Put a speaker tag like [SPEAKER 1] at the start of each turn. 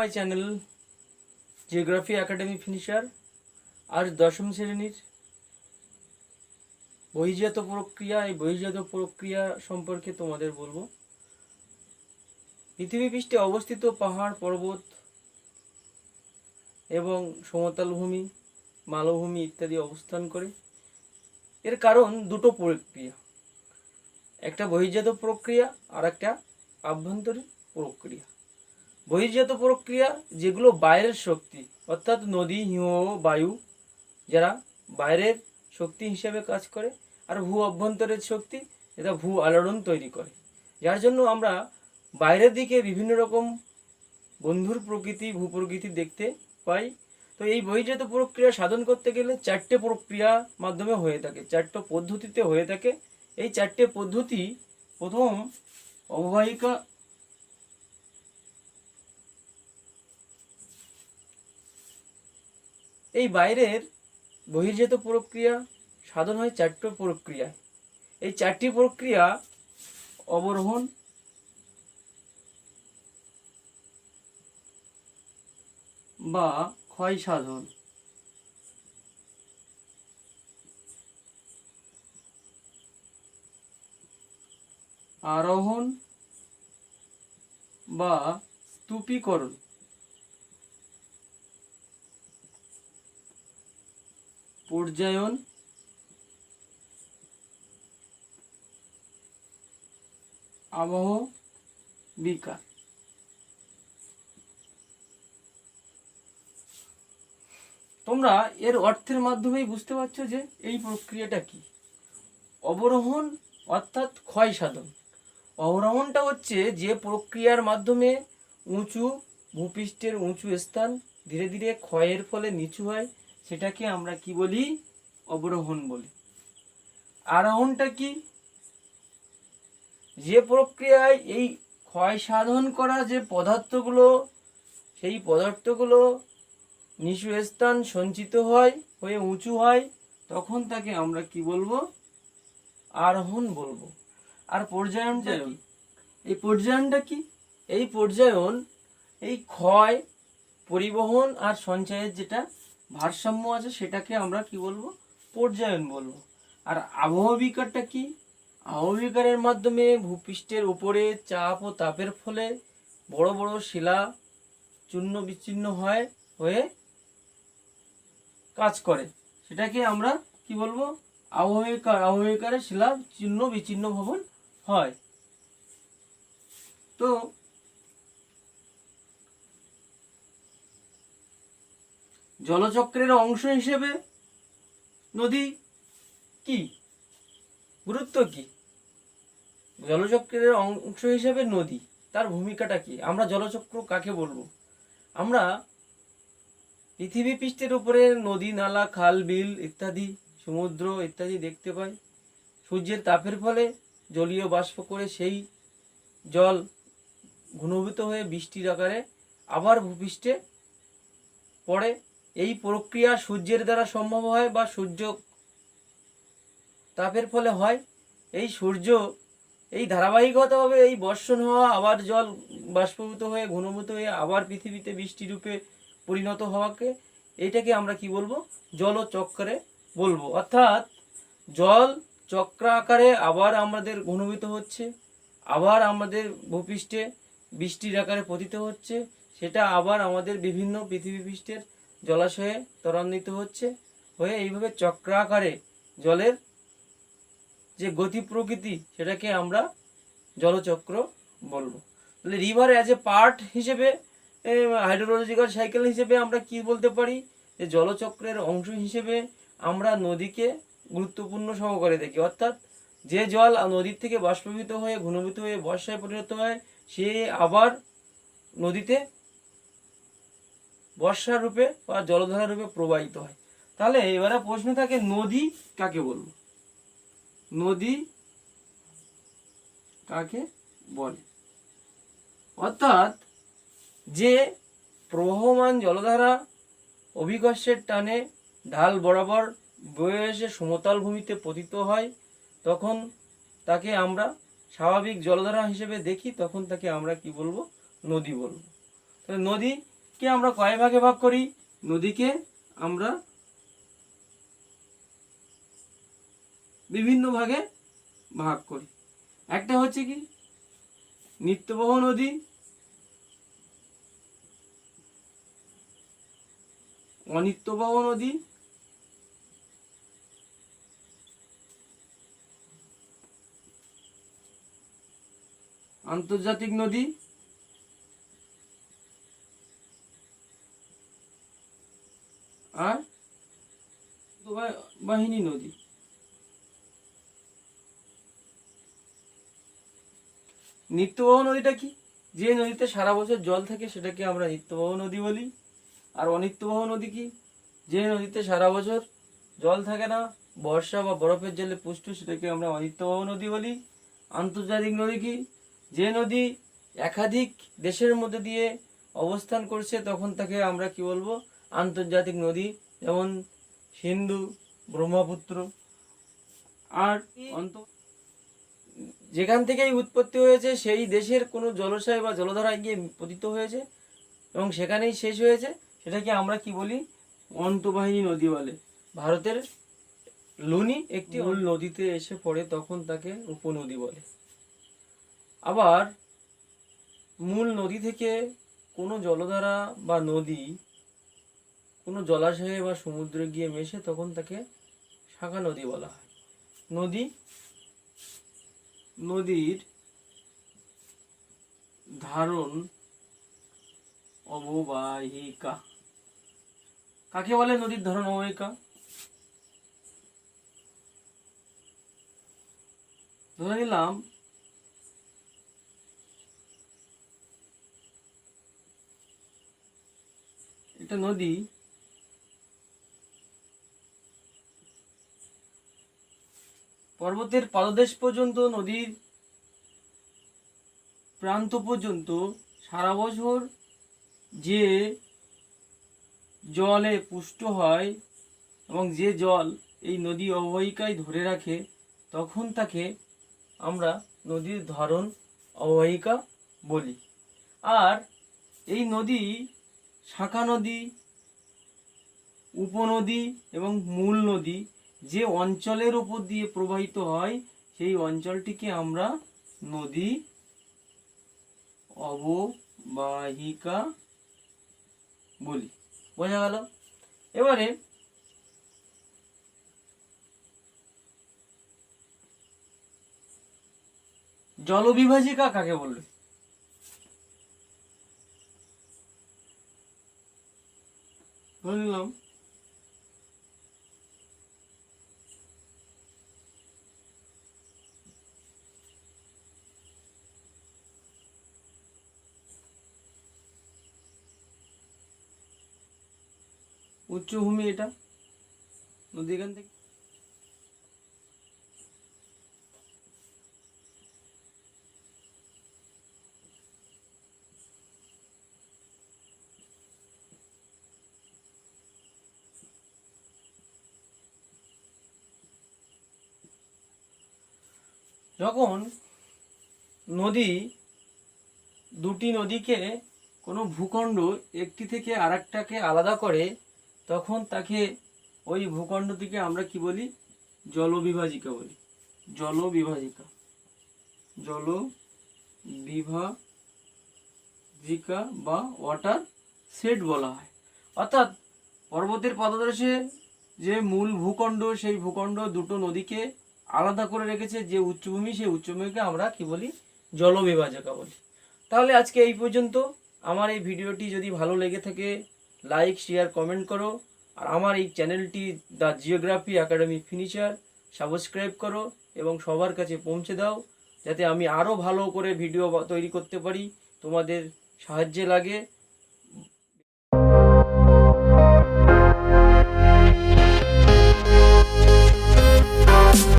[SPEAKER 1] My channel geography academy finisher. আজ দশম শ্রেণীর বহির্জাত প্রক্রিয়া, এই বহির্জাত প্রক্রিয়া সম্পর্কে তোমাদের বলবো। পৃথিবী পৃষ্ঠে অবস্থিত পাহাড়, পর্বত এবং সমতল ভূমি, মালভূমি ইত্যাদি অবস্থান করে। এর কারণ দুটো প্রক্রিয়া, একটা বহির্জাত প্রক্রিয়া আর একটা আভ্যন্তরীণ প্রক্রিয়া। বহির্জাত প্রক্রিয়া যেগুলো বাইরের শক্তি, অর্থাৎ নদী, হিমবাহ, বায়ু, যারা বাইরের শক্তি হিসেবে কাজ করে। আর ভূ অভ্যন্তরের শক্তি, এটা ভূ আলোড়ন তৈরি করে, যার জন্য আমরা বাইরের দিকে বিভিন্ন রকম বন্ধুর প্রকৃতি, ভূপ্রকৃতি দেখতে পাই। তো এই বহির্জাত প্রক্রিয়া সাধন করতে গেলে চারটে প্রক্রিয়ার মাধ্যমে হয়ে থাকে, চারটে পদ্ধতিতে হয়ে থাকে। এই চারটে পদ্ধতি, প্রথম অববাহিকা, এই বাইরের বহির্জাত প্রক্রিয়া সাধন হয় চারটি প্রক্রিয়ায়। এই চারটি প্রক্রিয়া অবরোহণ, বা ক্ষয় সাধন, আরোহণ বা স্তূপীকরণ, পর্যায়ন আবহ বিকার। তোমরা এর অর্থের মাধ্যমেই বুঝতে পারছো যে এই প্রক্রিয়াটা কি। অবরোহণ অর্থাৎ ক্ষয় সাধন। অবরোহণটা হচ্ছে যে প্রক্রিয়ার মাধ্যমে উঁচু ভূপৃষ্ঠের উঁচু স্থান ধীরে ধীরে ক্ষয়ের ফলে নিচু হয়, সেটাকে আমরা কি বলি? অবরোহণ বলি। আরোহণটা কি? যে প্রক্রিয়ায় এই ক্ষয় সাধন করা যে পদার্থগুলো, সেই পদার্থগুলো নিচু স্থান সঞ্চিত হয়, হয়ে উঁচু হয়, তখন তাকে আমরা কি বলবো? আরোহণ বলবো। আর পর্যায়নটা কি? এই পর্যায়নটা কি? এই পর্যায়ন এই ক্ষয়, পরিবহন আর সঞ্চয়ের যেটা ভারসাম্য আছে, সেটাকে আমরা কি বলবো? পর্যায়ন বলবো। আর আবহাওয়া বিকারটা কি? আবহাওয়া বিকারের মাধ্যমে ভূপৃষ্ঠের উপরে চাপ ও তাপের ফলে বড় বড় শিলা চূর্ণ বিচ্ছিন্ন হয়ে কাজ করে, সেটাকে আমরা কি বলবো? আবহাওয়া বিকারে শিলা চূর্ণ বিচ্ছিন্ন ভবন হয়। তো জলচক্রের অংশ হিসেবে নদী কি, গুরুত্ব কি? জলচক্রের অংশ হিসেবে নদী, তার ভূমিকাটা কি? আমরা জলচক্র কাকে বলবো? আমরা পৃথিবী পৃষ্ঠের উপরে নদী, নালা, খাল, বিল ইত্যাদি, সমুদ্র ইত্যাদি দেখতে পাই। সূর্যের তাপের ফলে জলীয় বাষ্প করে সেই জল ঘনীভূত হয়ে বৃষ্টির আকারে আবার ভূপৃষ্ঠে পড়ে। এই প্রক্রিয়া সূর্যের দ্বারা সম্ভব হয় বা সূর্য তাপের ফলে হয়। এই ধারাবাহিকতাভাবে এই বর্ষণ হওয়া, আবার জল বাষ্পীভূত হয়ে ঘনীভূত হয়ে আবার পৃথিবীতে বৃষ্টি রূপে পরিণত হওয়াকে, এইটাকে আমরা কি বলবো? জলচক্রে বলবো। অর্থাৎ জল চক্র আকারে আবার আমাদের ঘনীভূত হচ্ছে, আবার আমাদের ভূপৃষ্ঠে বৃষ্টির আকারে পতিত হচ্ছে, সেটা আবার আমাদের বিভিন্ন পৃথিবী পৃষ্ঠের জলাশয়ে ত্বরান্বিত হচ্ছে, হয়ে এইভাবে চক্রাকারে জলের যে গতি প্রকৃতি, সেটাকে আমরা জলচক্র বলবো। তাহলে রিভার অ্যাজ এ পার্ট হিসেবে, হাইড্রোলজিক্যাল সাইকেল হিসেবে আমরা কি বলতে পারি? যে জলচক্রের অংশ হিসেবে আমরা নদীকে গুরুত্বপূর্ণ সহকারে দেখি। অর্থাৎ যে জল নদীর থেকে বাষ্পীভূত হয়ে ঘনীভূত হয়ে বর্ষায় পরিণত হয়, সে আবার নদীতে বর্ষা রূপে বা জলধারা রূপে প্রবাহিত হয়। তাহলে এবারে প্রশ্ন থাকে, নদী কাকে বলবো? নদী কাকে বলে? অর্থাৎ যে প্রবহমান জলধারা অভিকর্ষের টানে ঢাল বরাবর বয়ে এসে সমতল ভূমিতে পতিত হয়, তখন তাকে আমরা স্বাভাবিক জলধারা হিসেবে দেখি, তখন তাকে আমরা কি বলবো? নদী বলবো। তাহলে নদী নদীকে আমরা কয় ভাগে ভাগ করি? নদীকে আমরা বিভিন্ন ভাগে ভাগ করি। একটা হচ্ছে কি নিত্যবহ নদী, অনিত্যবহ নদী, আন্তর্জাতিক নদী, আর বাহিনী নদী। নিত্যবহ নদীটা কি? যে নদীতে সারা বছর জল থাকে সেটাকে আমরা নিত্যবহ নদী বলি। আর অনিত্যবহ নদী কি? যে নদীতে সারা বছর জল থাকে না, বর্ষা বা বরফের জলে পুষ্ট, সেটাকে আমরা অনিত্যবহ নদী বলি। আন্তর্জাতিক নদী কি? যে নদী একাধিক দেশের মধ্যে দিয়ে অবস্থান করছে তখন তাকে আমরা কি বলবো? আন্তর্জাতিক নদী। যেমন সিন্ধু, ব্রহ্মপুত্র। আর যেখান থেকেই উৎপত্তি হয়েছে সেই দেশের কোনো জলাশয় বা জলধারায় গিয়ে পতিত হয়েছে এবং সেখানেই শেষ হয়েছে, সেটাকে আমরা কি বলি? অন্তবাহিনী নদী বলে। ভারতের লুনি একটি মূল নদীতে এসে পড়ে তখন তাকে উপনদী বলে। আবার মূল নদী থেকে কোনো জলধারা বা নদী কোনো জলাশয়ে বা সমুদ্রে গিয়ে মেশে তখন তাকে শাখা নদী বলা হয়। নদীর ধারণ অববাহিকা কাকে বলে? নদীর ধারণ অববাহিকা ধরে নিলাম এটা নদী পর্বতের পাদদেশ পর্যন্ত, নদীর প্রান্ত পর্যন্ত সারা বছর যে জলে পুষ্ট হয় এবং যে জল এই নদী অববাহিকায় ধরে রাখে তখন তাকে আমরা নদীর ধারণ অববাহিকা বলি। আর এই নদী শাখা নদী, উপনদী এবং মূল নদী যে অঞ্চলের উপর দিয়ে প্রবাহিত হয় সেই অঞ্চলটিকে আমরা নদী অববাহিকা বলি। বোঝা গেল? এবারে জলবিভাজিকা কাকে বলবে? ধরে নিলাম উচ্চভূমি, এটা নদী এখান থেকে যখন নদী দুটি নদীকে কোনো ভূখণ্ড একটি থেকে আরেকটাকে আলাদা করে তখন তাকে ওই ভূখণ্ডটিকে আমরা কি বলি? জলবিভাজিকা বলি। জলবিভাজিকা, জলবিভাজিকা বা ওয়াটার শেড বলা হয়। অর্থাৎ পর্বতের পাদদেশে যে মূল ভূখণ্ড সেই ভূখণ্ড দুটো নদীকে আলাদা করে রেখেছে যে উচ্চভূমি, সেই উচ্চভূমিকে আমরা কি বলি? জলবিভাজিকা বলি। তাহলে আজকে এই পর্যন্ত। আমার এই ভিডিওটি যদি ভালো লেগে থাকে লাইক, শেয়ার, কমেন্ট করো। আর আমার এই চ্যানেলটি the geography academy finisher subscribe করো এবং সবার কাছে পৌঁছে দাও যাতে আমি আরও ভালো করে ভিডিও তৈরি করতে পারি, তোমাদের সাহায্যে লাগে।